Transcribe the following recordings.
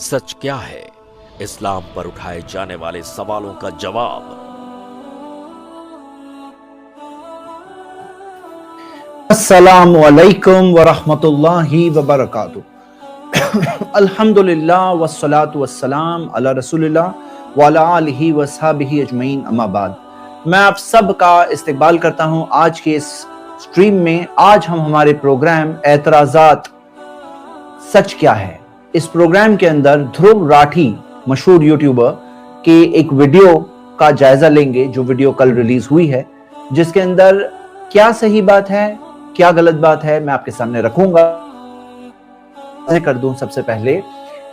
सच क्या है? इस्लाम पर उठाए जाने वाले सवालों का जवाब। अस्सलामु अलैकुम वरहमतुल्लाहि वबरकातुहू। अल्हम्दुलिल्लाह वस्सलातु वस्सलाम अला रसूलिल्लाह व अला आलिहि वसहबिहि अजमईन, अम्मा बाद। मैं आप सब का इस्तकबाल करता हूं आज के इस स्ट्रीम में। आज हम हमारे प्रोग्राम एतराज़ात सच क्या है, इस प्रोग्राम के अंदर ध्रुव राठी मशहूर यूट्यूबर के एक वीडियो का जायजा लेंगे जो वीडियो कल रिलीज हुई है, जिसके अंदर क्या सही बात है क्या गलत बात है मैं आपके सामने रखूंगा। कर दूं सबसे पहले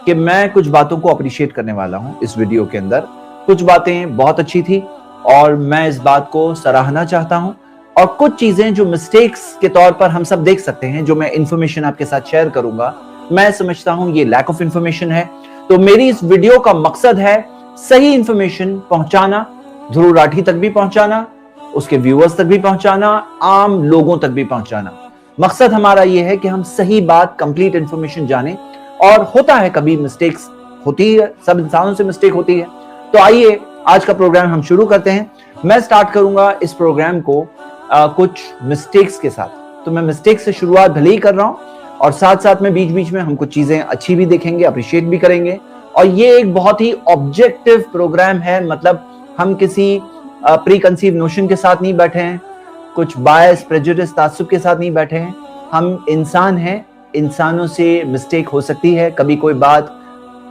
कि मैं कुछ बातों को अप्रिशिएट करने वाला हूं इस वीडियो के अंदर। कुछ बातें बहुत अच्छी थी और मैं इस बात को सराहना चाहता हूं, और कुछ चीजें जो मिस्टेक्स के तौर पर हम सब देख सकते हैं, जो मैं इंफॉर्मेशन आपके साथ शेयर करूंगा, मैं समझता हूं ये लैक ऑफ इंफॉर्मेशन है। तो मेरी इस वीडियो का मकसद है सही इंफॉर्मेशन पहुंचाना, ध्रुव राठी तक भी पहुंचाना, उसके व्यूअर्स तक भी पहुंचाना, आम लोगों तक भी पहुंचाना। मकसद हमारा यह है कि हम सही बात, कंप्लीट इंफॉर्मेशन जाने। और होता है कभी मिस्टेक्स होती है, सब इंसानों से मिस्टेक होती है। तो आइए आज का प्रोग्राम हम शुरू करते हैं। मैं स्टार्ट करूंगा इस प्रोग्राम को कुछ मिस्टेक्स के साथ। तो मैं मिस्टेक से शुरुआत भले ही कर रहा हूं, और साथ साथ में बीच बीच में हम कुछ चीजें अच्छी भी देखेंगे, अप्रिशिएट भी करेंगे। और ये एक बहुत ही ऑब्जेक्टिव प्रोग्राम है, मतलब हम किसी प्री कंसीव नोशन के साथ नहीं बैठे हैं, कुछ बायस, प्रेजुडिस, तासुब के साथ नहीं बैठे हैं। हम इंसान हैं, इंसानों से मिस्टेक हो सकती है, कभी कोई बात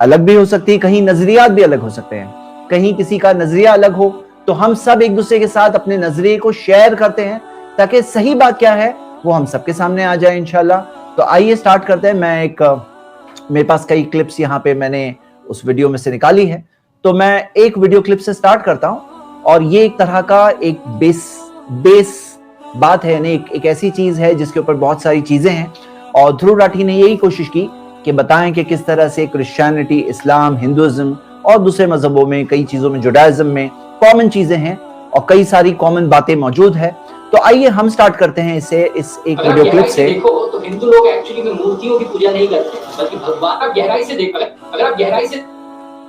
अलग भी हो सकती है, कहीं नजरियात भी अलग हो सकते हैं, कहीं किसी का नजरिया अलग हो। तो हम सब एक दूसरे के साथ अपने नजरिए को शेयर करते हैं ताकि सही बात क्या है वो हम सबके सामने आ जाए इंशाल्लाह। तो आइए स्टार्ट करते हैं। मेरे पास कई क्लिप्स यहाँ पे मैंने उस वीडियो में से निकाली है, तो मैं एक वीडियो क्लिप से स्टार्ट करता हूँ। और ये एक तरह का एक बेस बात है, यानी एक ऐसी चीज है जिसके ऊपर बहुत सारी चीजें हैं। और ध्रुव राठी ने यही कोशिश की कि बताएं कि किस तरह से क्रिश्चियनिटी, इस्लाम, हिंदुइज्म और दूसरे मजहबों में, कई चीजों में, जुडाइज्म में कॉमन चीजें हैं और कई सारी कॉमन बातें मौजूद है। तो आइए हम स्टार्ट करते हैं इस एक वीडियो क्लिप से। देखो तो हिंदू लोग एक्चुअली में मूर्तियों की पूजा नहीं करते, बल्कि भगवान का गहराई से देखो। अगर आप गहराई से,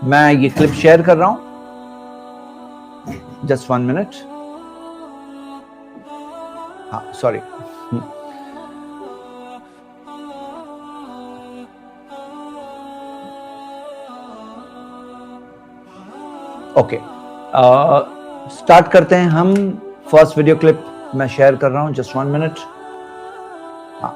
मैं ये क्लिप शेयर कर रहा हूं, जस्ट 1 मिनट। हाँ, सॉरी। ओके, स्टार्ट करते हैं हम। फर्स्ट वीडियो क्लिप मैं शेयर कर रहा हूं, जस्ट 1 मिनट। हाँ,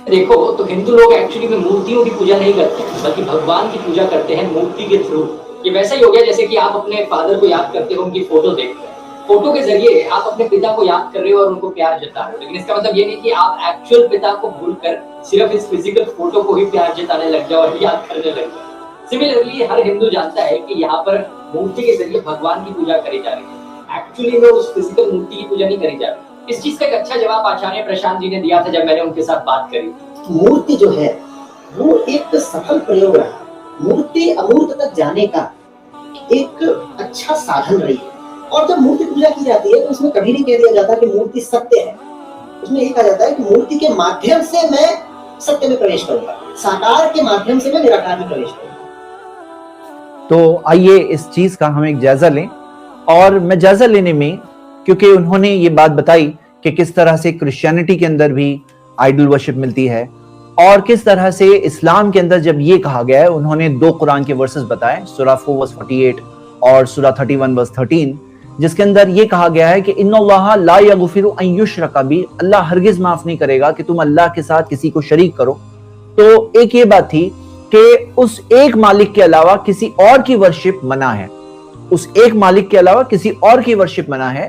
देखो तो हिंदू लोग एक्चुअली में मूर्तियों की पूजा नहीं करते, बल्कि भगवान की पूजा करते हैं मूर्ति के थ्रू। ये वैसा ही हो गया जैसे कि आप अपने फादर को याद करते हो, उनकी फोटो देखते हो, फोटो के जरिए आप अपने पिता को याद कर रहे हो और उनको प्यार जता रहे हो। लेकिन इसका मतलब ये नहीं कि आप एक्चुअल पिता को भूलकर सिर्फ इस फिजिकल फोटो को ही प्यार जताने लग जाओ और याद करने लग जाओ। सिमिलरली हर हिंदू जानता है कि यहाँ पर मूर्ति के जरिए भगवान की पूजा करी जा रही है, एक्चुअली में उस फिजिकल मूर्ति की पूजा नहीं करी जा रही। इस चीज का एक अच्छा जवाब आचार्य प्रशांत जी ने दिया था जब मैंने उनके साथ बात करी। मूर्ति जो है वो एक सफल प्रयोग रहा, मूर्ति अमूर्त तक जाने का एक अच्छा साधन रही है। और जब मूर्ति पूजा की जाती है तो उसमें कभी नहीं कह दिया जाता कि मूर्ति सत्य है, उसमें ये कहा जाता है कि मूर्ति के माध्यम से मैं सत्य में प्रवेश करूंगा, साकार के माध्यम से मैं निराकार में प्रवेश करूंगा। तो आइए इस चीज का हम एक जायजा लें। और मैं जायजा लेने में, क्योंकि उन्होंने ये बात बताई कि किस तरह से क्रिश्चियनिटी के अंदर भी आइडल वर्शिप मिलती है, और किस तरह से इस्लाम के अंदर जब ये कहा गया है, उन्होंने 2 कुरान के वर्सेस बताए, सूरा 4 वर्स 48 और सूरा 31 वर्स 13, जिसके अंदर ये कहा गया है कि इन्नल्लाह ला यगफिरु अन युश्रका बिही, अल्लाह हरगिज माफ नहीं करेगा कि तुम अल्लाह के साथ किसी को शरीक करो। तो एक ये बात थी कि उस एक मालिक के अलावा किसी और की वर्शिप मना है, उस एक मालिक के अलावा किसी और की वर्शिप मना है।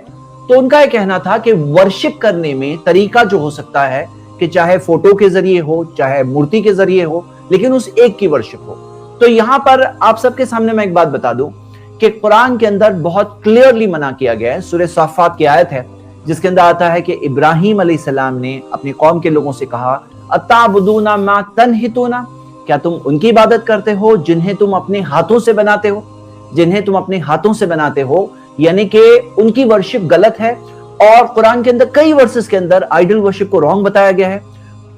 तो उनका यह कहना था कि वर्शिप करने में तरीका जो हो सकता है कि चाहे फोटो के जरिए हो, चाहे मूर्ति के जरिए हो, लेकिन उस एक की वर्शिप हो। तो यहां पर आप सबके सामने मैं एक बात बता दूं कि कुरान के अंदर बहुत क्लियरली मना किया गया है। सूरह साफ़ात की आयत है जिसके अंदर आता है कि इब्राहिम अलैहिस्सलाम ने अपनी कौम के लोगों से कहा, अताबुदूना मा तनहितूना, क्या तुम उनकी इबादत करते हो जिन्हें तुम अपने हाथों से बनाते हो, जिन्हें तुम अपने हाथों से बनाते हो, यानी कि उनकी वर्शिप गलत है। और कुरान के अंदर कई वर्सेस के अंदर आइडल वर्शिप को रॉन्ग बताया गया है।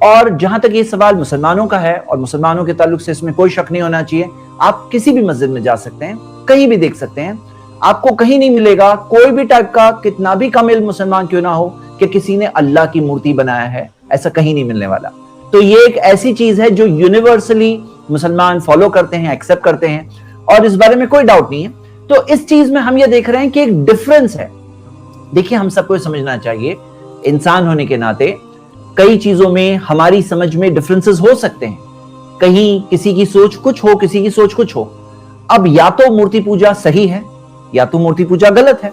और जहां तक ये सवाल मुसलमानों का है, और मुसलमानों के ताल्लुक से इसमें कोई शक नहीं होना चाहिए, आप किसी भी मस्जिद में जा सकते हैं, कहीं भी देख सकते हैं, आपको कहीं नहीं मिलेगा कोई भी टाइप का, कितना भी कम इल्म मुसलमान क्यों ना हो, कि किसी ने अल्लाह की मूर्ति बनाया है, ऐसा कहीं नहीं मिलने वाला। तो ये एक ऐसी चीज है जो यूनिवर्सली मुसलमान फॉलो करते हैं, एक्सेप्ट करते हैं, और इस बारे में कोई डाउट नहीं है। तो इस चीज में हम ये देख रहे हैं कि एक डिफरेंस है। देखिए, हम सबको समझना चाहिए, इंसान होने के नाते कई चीजों में हमारी समझ में डिफरेंसेस हो सकते हैं। कहीं किसी की सोच कुछ हो, किसी की सोच कुछ हो। अब या तो मूर्ति पूजा सही है या तो मूर्ति पूजा गलत है।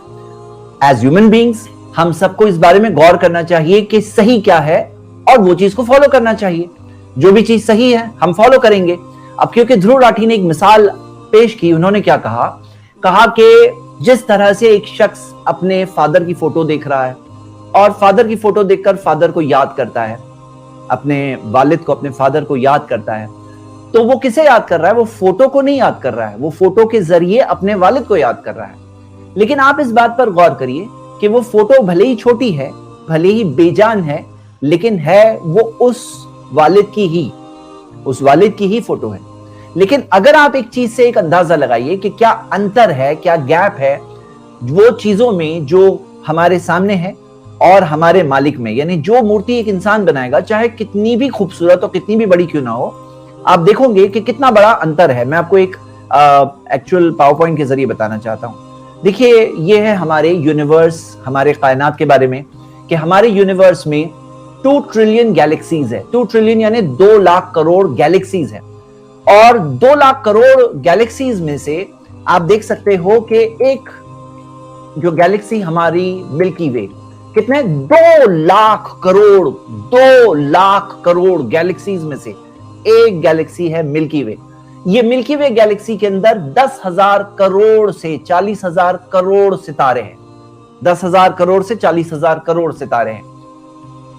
एज ह्यूमन बीइंग्स हम सबको इस बारे में गौर करना चाहिए कि सही क्या है, और वो चीज को फॉलो करना चाहिए। जो भी चीज सही है हम फॉलो करेंगे। अब क्योंकि ध्रुव राठी ने एक मिसाल पेश की, उन्होंने क्या कहा कि जिस तरह से एक शख्स अपने फादर की फोटो देख रहा है और फादर की फोटो देखकर फादर को याद करता है, अपने वालिद को, अपने फादर को याद करता है, तो वो किसे याद कर रहा है? वो फोटो को नहीं याद कर रहा है, वो फोटो के जरिए अपने वालिद को याद कर रहा है। लेकिन आप इस बात पर गौर करिए कि वो फोटो भले ही छोटी है, भले ही बेजान है, लेकिन है वो उस वालिद की ही फोटो है। लेकिन अगर आप एक चीज से एक अंदाजा लगाइए कि क्या अंतर है, क्या गैप है वो चीजों में जो हमारे सामने है और हमारे मालिक में, यानी जो मूर्ति एक इंसान बनाएगा, चाहे कितनी भी खूबसूरत और कितनी भी बड़ी क्यों ना हो, आप देखोगे कि कितना बड़ा अंतर है। मैं आपको एक एक्चुअल पावर पॉइंट के जरिए बताना चाहता हूं। देखिए, ये है हमारे यूनिवर्स, हमारे कायनात के बारे में, कि हमारे यूनिवर्स में 2 ट्रिलियन गैलेक्सीज है। 2 ट्रिलियन यानी 2 लाख करोड़ गैलेक्सीज है। और 2 लाख करोड़ गैलेक्सीज में से आप देख सकते हो कि एक जो गैलेक्सी हमारी मिल्की वे, कितने 2 लाख करोड़ गैलेक्सीज में से एक गैलेक्सी है मिल्की वे। ये मिल्की वे गैलेक्सी के अंदर 10,000 करोड़ से 40,000 करोड़ सितारे हैं। 10,000 करोड़ से 40,000 करोड़ सितारे हैं।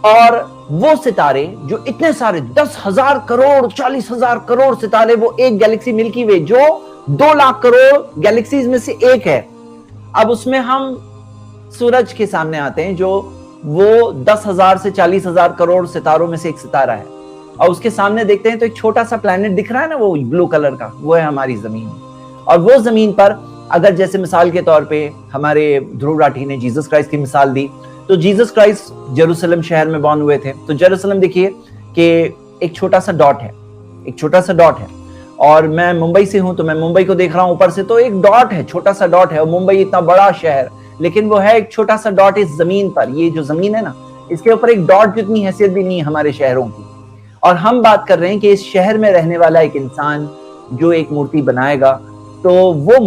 और वो सितारे जो इतने सारे 10,000 करोड़ 40,000 करोड़ सितारे, वो एक गैलेक्सी मिल्की वे जो 2 लाख करोड़ गैलेक्सीज में से एक है। अब उसमें हम सूरज के सामने आते हैं, जो वो 10,000 से 40,000 करोड़ सितारों में से एक सितारा है, और उसके सामने देखते हैं तो एक छोटा सा प्लैनेट दिख रहा है ना, वो ब्लू कलर का, वो है हमारी जमीन। और वो जमीन पर अगर जैसे मिसाल के तौर पे हमारे ध्रुव राठी ने जीसस क्राइस्ट की मिसाल दी, तो जीसस क्राइस्ट जेरूशलेम शहर में बॉर्न हुए थे। तो जेरूशलेम देखिए कि एक छोटा सा डॉट है, और मैं मुंबई से हूं तो मैं मुंबई को देख रहा हूं ऊपर से, तो एक डॉट है, छोटा सा डॉट है। और मुंबई इतना बड़ा शहर, लेकिन वो है एक छोटा सा डॉट इस जमीन पर। ये जो जमीन है ना, इसके ऊपर एक डॉट जितनी हैसियत भी नहीं है हमारे शहरों की। और हम बात कर रहे हैं कि इस शहर में रहने वाला एक इंसान जो एक मूर्ति बनाएगा, तो वो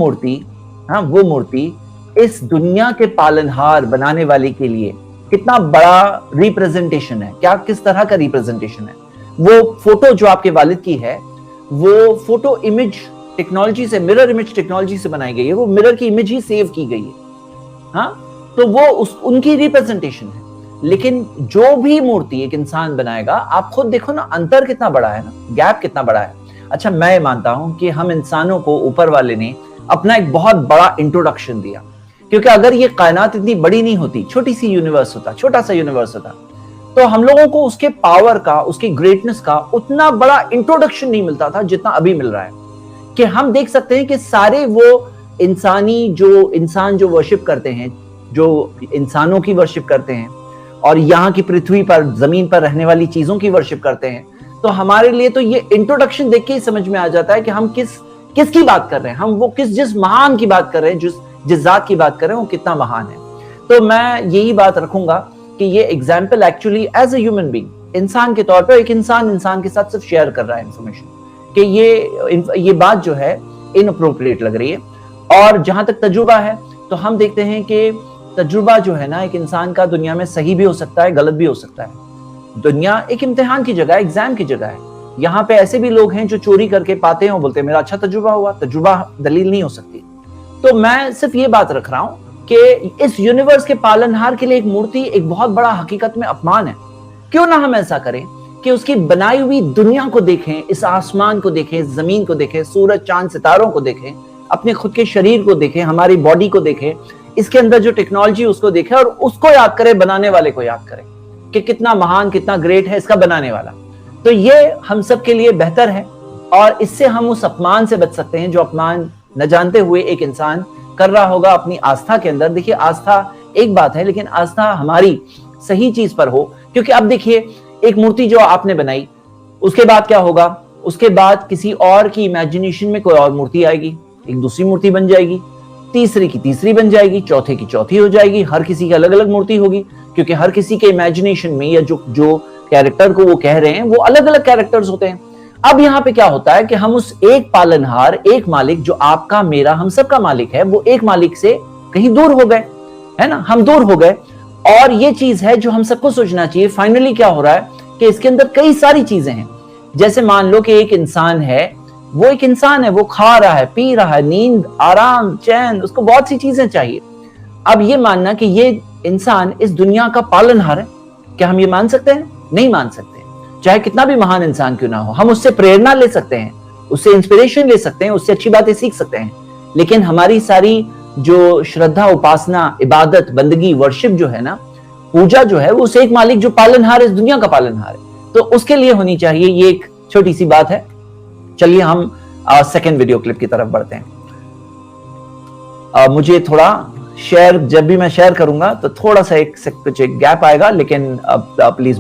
मूर्ति इस दुनिया के पालनहार बनाने वाले के लिए कितना बड़ा रिप्रेजेंटेशन है, क्या किस तरह का रिप्रेजेंटेशन है। वो फोटो जो आपके वालिद की है, वो फोटो इमेज टेक्नोलॉजी से, मिरर इमेज टेक्नोलॉजी से बनाई गई है, वो मिरर की इमेज ही सेव की गई है। हाँ, तो वो उनकी रिप्रेजेंटेशन है। लेकिन जो भी मूर्ति एक इंसान बनाएगा, आप खुद देखो ना, अंतर कितना बड़ा है ना, गैप कितना बड़ा है। अच्छा, मैं मानता हूं कि हम इंसानों को ऊपर वाले ने अपना एक बहुत बड़ा इंट्रोडक्शन दिया, क्योंकि अगर ये कायनात इतनी बड़ी नहीं होती, छोटा सा यूनिवर्स होता, तो हम लोगों को उसके पावर का, उसकी ग्रेटनेस का उतना बड़ा इंट्रोडक्शन नहीं मिलता था जितना अभी मिल रहा है। कि हम देख सकते हैं कि सारे वो इंसान जो वर्शिप करते हैं, जो इंसानों की वर्शिप करते हैं, और यहाँ की पृथ्वी पर, जमीन पर रहने वाली चीजों की वर्शिप करते हैं, तो हमारे लिए तो ये इंट्रोडक्शन देख के ही समझ में आ जाता है कि हम किसकी बात कर रहे हैं, हम वो जिस महान की बात कर रहे हैं, जिस जात की बात कर रहे हैं, वो कितना महान है। तो मैं यही बात रखूंगा कि ये example actually as a human being, इंसान के तौर पर एक इंसान के साथ सिर्फ शेयर कर रहा है इंफॉर्मेशन, कि ये बात जो है इनअप्रोप्रिएट लग रही है। और जहां तक तजुर्बा है, तो हम देखते हैं कि तजुर्बा जो है ना, एक इंसान का दुनिया में सही भी हो सकता है, गलत भी हो सकता है। दुनिया एक इम्तिहान की जगह है, एग्जाम की जगह है। यहाँ पे ऐसे भी लोग हैं जो चोरी करके पाते हैं और बोलते हैं मेरा अच्छा तजुर्बा हुआ। तजुर्बा दलील नहीं हो सकती। तो मैं सिर्फ ये बात रख रहा हूँ कि इस यूनिवर्स के पालनहार के लिए एक मूर्ति एक बहुत बड़ा हकीकत में अपमान है। क्यों ना हम ऐसा करें कि उसकी बनाई हुई दुनिया को देखें, इस आसमान को देखें, इस जमीन को देखें, सूरज चांद सितारों को देखें, अपने खुद के शरीर को देखें, हमारी बॉडी को देखें, इसके अंदर जो टेक्नोलॉजी उसको देखे और उसको याद करे, बनाने वाले को याद करे कि कितना महान, कितना ग्रेट है इसका बनाने वाला। तो ये हम सब के लिए बेहतर है और इससे हम उस अपमान से बच सकते हैं जो अपमान न जानते हुए एक इंसान कर रहा होगा अपनी आस्था के अंदर। देखिए, आस्था एक बात है, लेकिन आस्था हमारी सही चीज पर हो। क्योंकि अब देखिए, एक मूर्ति जो आपने बनाई, उसके बाद क्या होगा? उसके बाद किसी और की इमेजिनेशन में कोई और मूर्ति आएगी, एक दूसरी मूर्ति बन जाएगी, तीसरी की तीसरी बन जाएगी, चौथे की चौथी हो जाएगी। हर किसी की अलग अलग मूर्ति होगी, क्योंकि हर किसी के इमेजिनेशन में या जो कैरेक्टर को वो कह रहे हैं वो अलग अलग कैरेक्टर्स होते हैं। अब यहाँ पे क्या होता है कि हम उस एक पालनहार, एक मालिक जो आपका, मेरा, हम सबका मालिक है, वो एक मालिक से कहीं दूर हो गए, है ना? हम दूर हो गए। और ये चीज है जो हम सबको सोचना चाहिए। फाइनली क्या हो रहा है कि इसके अंदर कई सारी चीजें हैं। जैसे मान लो कि एक इंसान है, वो एक इंसान है, वो खा रहा है, पी रहा है, नींद, आराम, चैन, उसको बहुत सी चीजें चाहिए। अब ये मानना कि ये इंसान इस दुनिया का पालनहार है, क्या हम ये मान सकते हैं? नहीं मान सकते। चाहे कितना भी महान इंसान क्यों ना हो, हम उससे प्रेरणा ले सकते हैं, उससे इंस्पिरेशन ले सकते हैं, उससे अच्छी बातें सीख सकते हैं, लेकिन हमारी सारी जो श्रद्धा, उपासना, इबादत, बंदगी, वर्शिप जो है ना, पूजा जो है, वो उस एक मालिक जो पालनहार है, इस दुनिया का पालनहार है, तो उसके लिए होनी चाहिए। ये एक छोटी सी बात है। चलिए हम सेकंड वीडियो क्लिप की तरफ बढ़ते हैं। मुझे थोड़ा शेयर, जब भी मैं शेयर करूंगा तो थोड़ा सा कुछ एक गैप आएगा, लेकिन अब प्लीज